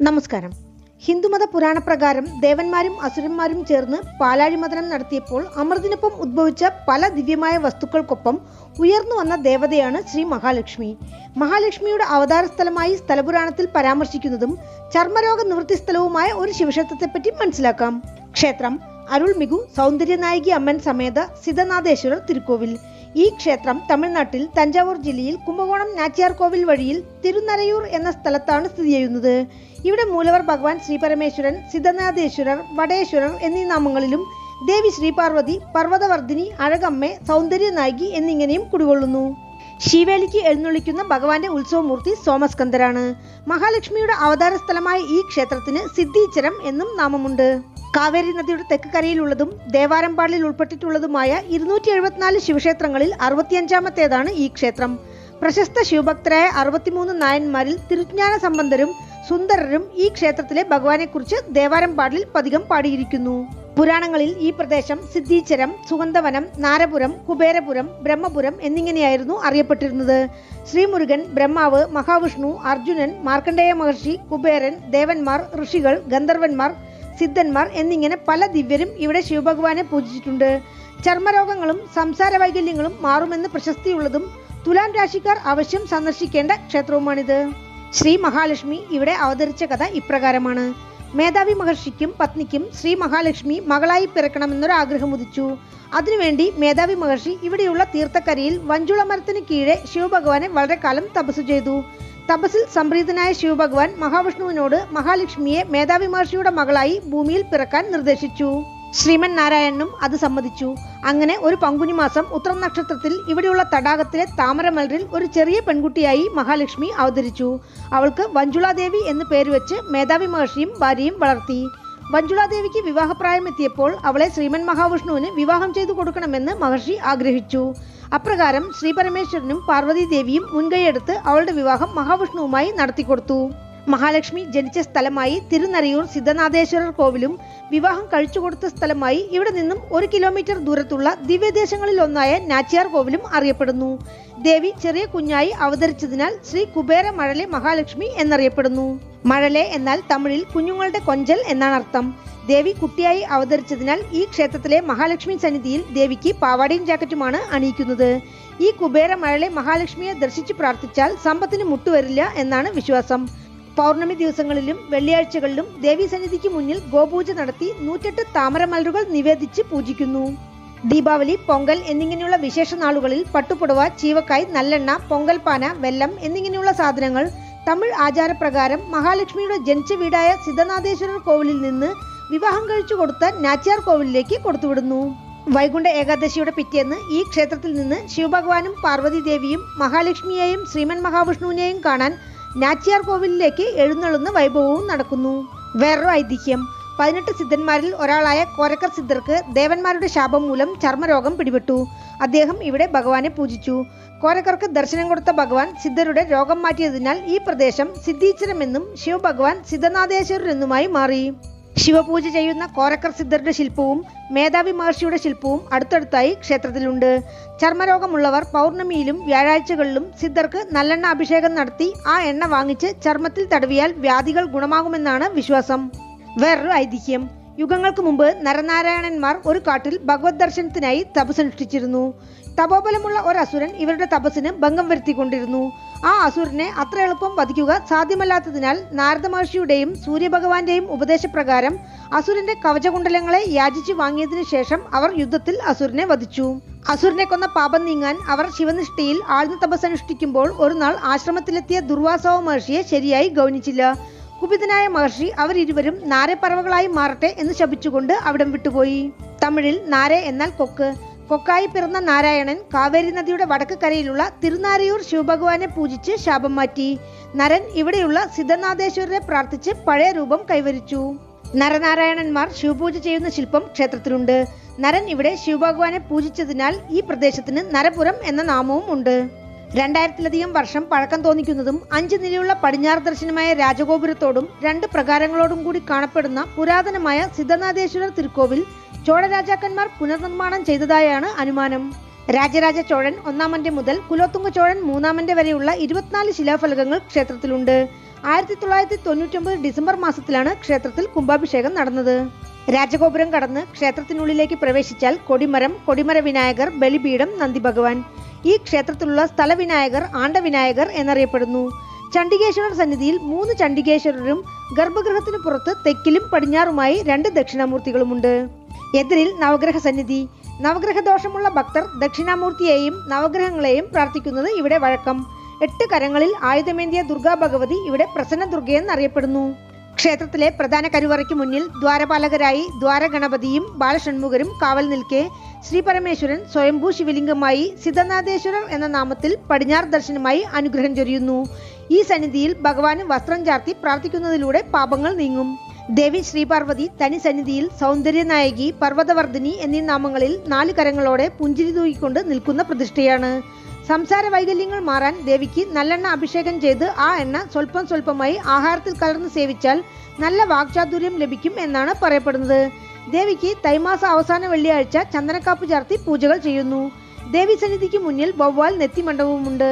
നമസ്കാരം. ഹിന്ദുമത പുരാണപ്രകാരം ദേവന്മാരും അസുരന്മാരും ചേർന്ന് പാലാഴിമതനം നടത്തിയപ്പോൾ അമൃതിനൊപ്പം ഉദ്ഭവിച്ച പല ദിവ്യമായ വസ്തുക്കൾക്കൊപ്പം ഉയർന്നു വന്ന ദേവതയാണ് ശ്രീ മഹാലക്ഷ്മി. മഹാലക്ഷ്മിയുടെ അവതാര സ്ഥലമായി സ്ഥലപുരാണത്തിൽ പരാമർശിക്കുന്നതും ചർമ്മരോഗ നിവൃത്തി സ്ഥലവുമായ ഒരു ശിവക്ഷേത്രത്തെപ്പറ്റി മനസ്സിലാക്കാം. ക്ഷേത്രം അരുൾമികു സൗന്ദര്യനായികി അമ്മൻ സമേത സിദ്ധനാഥേശ്വരർ തിരുക്കോവിൽ. ഈ ക്ഷേത്രം തമിഴ്നാട്ടിൽ തഞ്ചാവൂർ ജില്ലയിൽ കുംഭകോണം നാച്ചിയാർ കോവിൽ വഴിയിൽ തിരുനരയൂർ എന്ന സ്ഥലത്താണ് സ്ഥിതി ചെയ്യുന്നത്. ഇവിടെ മൂലവർ ഭഗവാൻ ശ്രീ പരമേശ്വരൻ, സിദ്ധനാഥേശ്വരർ, വടേശ്വരർ എന്നീ നാമങ്ങളിലും ദേവി ശ്രീ പാർവതി, പർവ്വതവർദ്ധിനി, അഴകമ്മേ, സൗന്ദര്യനായികി എന്നിങ്ങനെയും കുടികൊള്ളുന്നു. ശിവേലിക്ക് എഴുന്നള്ളിക്കുന്ന ഭഗവാന്റെ ഉത്സവമൂർത്തി സോമസ്കന്ദരാണ്. മഹാലക്ഷ്മിയുടെ അവതാര സ്ഥലമായ ഈ ക്ഷേത്രത്തിന് സിദ്ധീച്ചരം എന്നും നാമമുണ്ട്. കാവേരി നദിയുടെ തെക്ക് കരയിലുള്ളതും ദേവാരംപാടിൽ ഉൾപ്പെട്ടിട്ടുള്ളതുമായ 274 ശിവക്ഷേത്രങ്ങളിൽ 65ാമത്തേതാണ് ഈ ക്ഷേത്രം. പ്രശസ്ത ശിവഭക്തരായ 63 നായന്മാരിൽ തിരുജ്ഞാന സംബന്ധരും സുന്ദരരും ഈ ക്ഷേത്രത്തിലെ ഭഗവാനെക്കുറിച്ച് ദേവാരംപാടിൽ പതികം പാടിയിരിക്കുന്നു. പുരാണങ്ങളിൽ ഈ പ്രദേശം സിദ്ധീച്ചരം, സുഗന്ധവനം, നാരപുരം, കുബേരപുരം, ബ്രഹ്മപുരം എന്നിങ്ങനെയായിരുന്നു അറിയപ്പെട്ടിരുന്നത്. ശ്രീമുരുകൻ, ബ്രഹ്മാവ്, മഹാവിഷ്ണു, അർജുനൻ, മാർക്കണ്ഡേയ മഹർഷി, കുബേരൻ, ദേവന്മാർ, ഋഷികൾ, ഗന്ധർവന്മാർ, സിദ്ധന്മാർ എന്നിങ്ങനെ പല ദിവ്യരും ഇവിടെ ശിവഭഗവാനെ പൂജിച്ചിട്ടുണ്ട്. ചർമ്മരോഗങ്ങളും സംസാര വൈകല്യങ്ങളും മാറുമെന്ന് പ്രശസ്തിയുള്ളതും തുലാം രാശിക്കാർ അവശ്യം സന്ദർശിക്കേണ്ട ക്ഷേത്രവുമാണിത്. ശ്രീ മഹാലക്ഷ്മി ഇവിടെ അവതരിച്ച കഥ ഇപ്രകാരമാണ്. മേധാവി മഹർഷിക്കും പത്നിക്കും ശ്രീ മഹാലക്ഷ്മി മകളായി പിറക്കണമെന്നൊരു ആഗ്രഹം ഉദിച്ചു. അതിനുവേണ്ടി മേധാവി മഹർഷി ഇവിടെയുള്ള തീർത്ഥക്കരയിൽ വഞ്ചുള മരത്തിന് കീഴെ ശിവഭഗവാനെ വളരെ കാലം തപസ് ചെയ്തു. തപസ്സിൽ സംപ്രീതനായ ശിവഭഗവാൻ മഹാവിഷ്ണുവിനോട് മഹാലക്ഷ്മിയെ മേധാവി മഹർഷിയുടെ മകളായി ഭൂമിയിൽ പിറക്കാൻ നിർദ്ദേശിച്ചു. ശ്രീമൻ നാരായണനും അത് സമ്മതിച്ചു. അങ്ങനെ ഒരു പങ്കുനി മാസം ഉത്രം നക്ഷത്രത്തിൽ ഇവിടെയുള്ള തടാകത്തിലെ താമരമലരിൽ ഒരു ചെറിയ പെൺകുട്ടിയായി മഹാലക്ഷ്മി അവതരിച്ചു. അവൾക്ക് വഞ്ചുളാദേവി എന്ന് പേരുവെച്ച് മേധാവി മഹർഷിയും ഭാര്യയും വളർത്തി. വഞ്ചുളാദേവിക്ക് വിവാഹപ്രായം എത്തിയപ്പോൾ അവളെ ശ്രീമൻ മഹാവിഷ്ണുവിന് വിവാഹം ചെയ്തു കൊടുക്കണമെന്ന് മഹർഷി ആഗ്രഹിച്ചു. അപ്രകാരം ശ്രീ പരമേശ്വരനും പാർവതീദേവിയും മുൻകൈയെടുത്ത് അവളുടെ വിവാഹം മഹാവിഷ്ണുവുമായി നടത്തിക്കൊടുത്തു. മഹാലക്ഷ്മി ജനിച്ച സ്ഥലമായി തിരുനരയൂർ സിദ്ധനാഥേശ്വരർ കോവിലും വിവാഹം കഴിച്ചുകൊടുത്ത സ്ഥലമായി ഇവിടെ നിന്നും 1 കിലോമീറ്റർ ദൂരത്തുള്ള ദിവ്യദേശങ്ങളിൽ ഒന്നായ നാച്ചിയാർ കോവിലും അറിയപ്പെടുന്നു. ദേവി ചെറിയ കുഞ്ഞായി അവതരിച്ചതിനാൽ ശ്രീ കുബേര മഴലെ മഹാലക്ഷ്മി എന്നറിയപ്പെടുന്നു. മഴലെ എന്നാൽ തമിഴിൽ കുഞ്ഞുങ്ങളുടെ കൊഞ്ചൽ എന്നാണ് അർത്ഥം. ദേവി കുട്ടിയായി അവതരിച്ചതിനാൽ ഈ ക്ഷേത്രത്തിലെ മഹാലക്ഷ്മി സന്നിധിയിൽ ദേവിക്ക് പാവാടയും ജാക്കറ്റുമാണ് അണിയിക്കുന്നത്. ഈ കുബേര മഴലെ മഹാലക്ഷ്മിയെ ദർശിച്ചു പ്രാർത്ഥിച്ചാൽ സമ്പത്തിന് മുട്ടുവരില്ല എന്നാണ് വിശ്വാസം. പൗർണമി ദിവസങ്ങളിലും വെള്ളിയാഴ്ചകളിലും ദേവി സന്നിധിക്ക് മുന്നിൽ ഗോപൂജ നടത്തി 108 താമരമലരുകൾ നിവേദിച്ച് പൂജിക്കുന്നു. ദീപാവലി, പൊങ്കൽ എന്നിങ്ങനെയുള്ള വിശേഷ നാളുകളിൽ പട്ടുപുടവ, ചീവക്കായ്, നല്ലെണ്ണ, പൊങ്കൽപ്പാന, വെല്ലം എന്നിങ്ങനെയുള്ള സാധനങ്ങൾ തമിഴ് ആചാരപ്രകാരം മഹാലക്ഷ്മിയുടെ ജനിച്ച വീടായ സിദ്ധനാഥേശ്വരർ കോവിലിൽ നിന്ന് വിവാഹം കഴിച്ചു കൊടുത്ത നാച്ചിയാർ കോവിലിലേക്ക് കൊടുത്തുവിടുന്നു. വൈകുണ്ഠ ഏകാദശിയുടെ പിറ്റേന്ന് ഈ ക്ഷേത്രത്തിൽ നിന്ന് ശിവഭഗവാനും പാർവതീദേവിയും മഹാലക്ഷ്മിയെയും ശ്രീമൻ മഹാവിഷ്ണുവിനെയും കാണാൻ നാച്ചിയാർ കോവിലിലേക്ക് എഴുന്നള്ളുന്ന വൈഭവവും നടക്കുന്നു. വേറൊരു ഐതിഹ്യം, 18 സിദ്ധന്മാരിൽ ഒരാളായ കോരക്കർ സിദ്ധർക്ക് ദേവന്മാരുടെ ശാപം മൂലം ചർമ്മരോഗം പിടിപെട്ടു. അദ്ദേഹം ഇവിടെ ഭഗവാനെ പൂജിച്ചു. കോരക്കർക്ക് ദർശനം കൊടുത്ത ഭഗവാൻ സിദ്ധരുടെ രോഗം മാറ്റിയതിനാൽ ഈ പ്രദേശം സിദ്ധീച്ചരമെന്നും ശിവഭഗവാൻ സിദ്ധനാഥേശ്വരർ എന്നുമായി മാറി. ശിവപൂജ ചെയ്യുന്ന കോരക്കർ സിദ്ധരുടെ ശില്പവും മേധാവി മഹർഷിയുടെ ശില്പവും അടുത്തടുത്തായി ക്ഷേത്രത്തിലുണ്ട്. ചർമ്മരോഗമുള്ളവർ പൗർണമിയിലും വ്യാഴാഴ്ചകളിലും സിദ്ധർക്ക് നല്ലെണ്ണ അഭിഷേകം നടത്തി ആ എണ്ണ വാങ്ങിച്ച് ചർമ്മത്തിൽ തടവിയാൽ വ്യാധികൾ ഗുണമാകുമെന്നാണ് വിശ്വാസം. വേറൊരു ഐതിഹ്യം, യുഗങ്ങൾക്ക് മുമ്പ് നരനാരായണന്മാർ ഒരു കാട്ടിൽ ഭഗവത് ദർശനത്തിനായി തപസ്സനുഷ്ഠിച്ചിരുന്നു. തപോബലമുള്ള ഒരു അസുരൻ ഇവരുടെ തപസ്സിന് ഭംഗം വരുത്തിക്കൊണ്ടിരുന്നു. ആ അസുരനെ അത്ര എളുപ്പം വധിക്കുക സാധ്യമല്ലാത്തതിനാൽ നാരദ മഹർഷിയുടെയും സൂര്യഭഗവാന്റെയും ഉപദേശപ്രകാരം അസുരന്റെ കവചകുണ്ടലങ്ങളെ യാചിച്ചു വാങ്ങിയതിനു ശേഷം അവർ യുദ്ധത്തിൽ അസുരനെ വധിച്ചു. അസുരനെ കൊന്ന പാപം നീങ്ങാൻ അവർ ശിവനിഷ്ഠയിൽ ആഴ്ന്ന തപസ്സനുഷ്ഠിക്കുമ്പോൾ ഒരു നാൾ ആശ്രമത്തിലെത്തിയ ദുർവാസവ മഹർഷിയെ ശരിയായി ഗൗനിച്ചില്ല. കുപിതനായ മഹർഷി അവരിരുവരും നാരപ്പറവകളായി മാറട്ടെ എന്ന് ശപിച്ചുകൊണ്ട് അവിടം വിട്ടുപോയി. തമിഴിൽ നാരെ എന്നാൽ കൊക്ക്. കൊക്കായി പിറന്ന നാരായണൻ കാവേരി നദിയുടെ വടക്ക് കരയിലുള്ള തിരുനാരയൂർ ശിവഭഗവാനെ പൂജിച്ച് ശാപം മാറ്റി. നരൻ ഇവിടെയുള്ള സിദ്ധനാഥേശ്വരരെ പ്രാർത്ഥിച്ച് പഴയ രൂപം കൈവരിച്ചു. നരനാരായണന്മാർ ശിവപൂജ ചെയ്യുന്ന ശില്പം ക്ഷേത്രത്തിലുണ്ട്. നരൻ ഇവിടെ ശിവഭഗവാനെ പൂജിച്ചതിനാൽ ഈ പ്രദേശത്തിന് നരപുരം എന്ന നാമവും ഉണ്ട്. 2000-ലധികം വർഷം പഴക്കം തോന്നിക്കുന്നതും 5 നിലയുള്ള പടിഞ്ഞാറ് ദർശനമായ രാജഗോപുരത്തോടും 2 പ്രകാരങ്ങളോടും കൂടി കാണപ്പെടുന്ന പുരാതനമായ സിദ്ധനാഥേശ്വരർ തിരുക്കോവിൽ ചോഴരാജാക്കന്മാർ പുനർനിർമ്മാണം ചെയ്തതായാണ് അനുമാനം. രാജരാജ ചോഴൻ 1-ാമന്റെ മുതൽ കുലോത്തുംഗ ചോഴൻ 3-ാമന്റെ വരെയുള്ള 24 ശിലാഫലകങ്ങൾ ക്ഷേത്രത്തിലുണ്ട്. 1999 ഡിസംബർ മാസത്തിലാണ് ക്ഷേത്രത്തിൽ കുംഭാഭിഷേകം നടന്നത്. രാജഗോപുരം കടന്ന് ക്ഷേത്രത്തിനുള്ളിലേക്ക് പ്രവേശിച്ചാൽ കൊടിമരം, കൊടിമര വിനായകർ, ബലിപീഠം, നന്ദി ഭഗവാൻ. ഈ ക്ഷേത്രത്തിലുള്ള സ്ഥലവിനായകർ ആണ്ടവിനായകർ എന്നറിയപ്പെടുന്നു. ചണ്ഡികേശ്വരർ സന്നിധിയിൽ 3 ചണ്ഡികേശ്വരരും ഗർഭഗൃഹത്തിനു പുറത്ത് തെക്കിലും പടിഞ്ഞാറുമായി 2 ദക്ഷിണാമൂർത്തികളുമുണ്ട്. എതിരിൽ നവഗ്രഹ സന്നിധി. നവഗ്രഹ ദോഷമുള്ള ഭക്തർ ദക്ഷിണാമൂർത്തിയെയും നവഗ്രഹങ്ങളെയും പ്രാർത്ഥിക്കുന്നത് ഇവിടെ വഴക്കം. 8 കരങ്ങളിൽ ആയുധമേന്തിയ ദുർഗാ ഭഗവതി ഇവിടെ പ്രസന്ന ദുർഗയെന്നറിയപ്പെടുന്നു. ക്ഷേത്രത്തിലെ പ്രധാന കരുവറയ്ക്ക് മുന്നിൽ ദ്വാരപാലകരായി ദ്വാരഗണപതിയും ബാലഷൺമുഖരും കാവൽ നിൽക്കെ ശ്രീ പരമേശ്വരൻ സ്വയംഭൂ ശിവലിംഗമായി സിദ്ധനാഥേശ്വരർ എന്ന നാമത്തിൽ പടിഞ്ഞാറ് ദർശനമായി അനുഗ്രഹം ചൊരിയുന്നു. ഈ സന്നിധിയിൽ ഭഗവാന് വസ്ത്രം ചാർത്തി പ്രാർത്ഥിക്കുന്നതിലൂടെ പാപങ്ങൾ നീങ്ങും. ദേവി ശ്രീപാർവതി തനി സന്നിധിയിൽ സൗന്ദര്യനായകി, പർവ്വതവർദ്ധിനി എന്നീ നാമങ്ങളിൽ 4 കരങ്ങളോടെ പുഞ്ചിരി തൂക്കിക്കൊണ്ട് നിൽക്കുന്ന പ്രതിഷ്ഠയാണ്. സംസാര വൈകല്യങ്ങൾ മാറാൻ ദേവിക്ക് നല്ലെണ്ണ അഭിഷേകം ചെയ്ത് ആ എണ്ണ സ്വല്പം സ്വല്പമായി ആഹാരത്തിൽ കലർന്ന് സേവിച്ചാൽ നല്ല വാക്ചാതുര്യം ലഭിക്കും എന്നാണ് പറയപ്പെടുന്നത്. ദേവിക്ക് തൈമാസ അവസാന വെള്ളിയാഴ്ച ചന്ദനക്കാപ്പ് ചാർത്തി പൂജകൾ ചെയ്യുന്നു. ദേവി സന്നിധിക്ക് മുന്നിൽ വവ്വാൽ നെത്തിമണ്ഡപവുമുണ്ട്.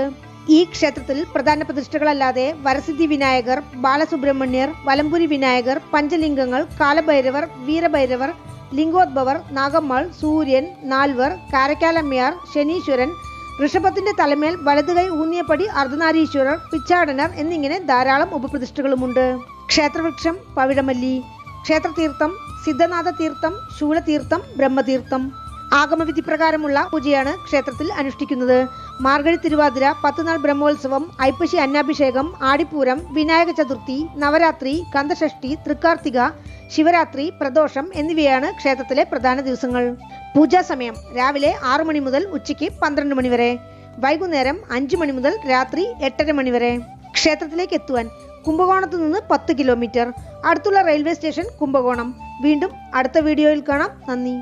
ഈ ക്ഷേത്രത്തിൽ പ്രധാന പ്രതിഷ്ഠകളല്ലാതെ വരസിദ്ധി വിനായകർ, ബാലസുബ്രഹ്മണ്യർ, വലംപുരി വിനായകർ, പഞ്ചലിംഗങ്ങൾ, കാലഭൈരവർ, വീരഭൈരവർ, ലിംഗോദ്ഭവർ, നാഗമ്മാൾ, സൂര്യൻ, നാൽവർ, കാരക്കാലമ്മയാർ, ശനീശ്വരൻ, ഋഷഭത്തിന്റെ തലമേൽ വലതുകൈ ഊന്നിയപടി അർദ്ധനാരീശ്വരർ, പിച്ചാടനർ എന്നിങ്ങനെ ധാരാളം ഉപപ്രതിഷ്ഠകളുമുണ്ട്. ക്ഷേത്രവൃക്ഷം പവിഴമല്ലി. ക്ഷേത്രതീർത്ഥം സിദ്ധനാഥ തീർത്ഥം, ശൂലതീർത്ഥം, ബ്രഹ്മതീർത്ഥം. ആഗമവിധി പ്രകാരമുള്ള പൂജയാണ് ക്ഷേത്രത്തിൽ അനുഷ്ഠിക്കുന്നത്. മാർഗഴി തിരുവാതിര, 10 നാൾ ബ്രഹ്മോത്സവം, ഐപ്പശി അന്നാഭിഷേകം, ആടിപ്പൂരം, വിനായക ചതുർത്ഥി, നവരാത്രി, കന്ദഷഷ്ഠി, തൃക്കാർത്തിക, ശിവരാത്രി, പ്രദോഷം എന്നിവയാണ് ക്ഷേത്രത്തിലെ പ്രധാന ദിവസങ്ങൾ. പൂജാ സമയം രാവിലെ 6 മണി മുതൽ ഉച്ചയ്ക്ക് 12 മണി വരെ, വൈകുന്നേരം 5 മണി മുതൽ രാത്രി 8:30 മണി വരെ. ക്ഷേത്രത്തിലേക്ക് എത്തുവാൻ കുംഭകോണത്ത് നിന്ന് 10 കിലോമീറ്റർ. അടുത്തുള്ള റെയിൽവേ സ്റ്റേഷൻ കുംഭകോണം. വീണ്ടും അടുത്ത വീഡിയോയിൽ കാണാം. നന്ദി.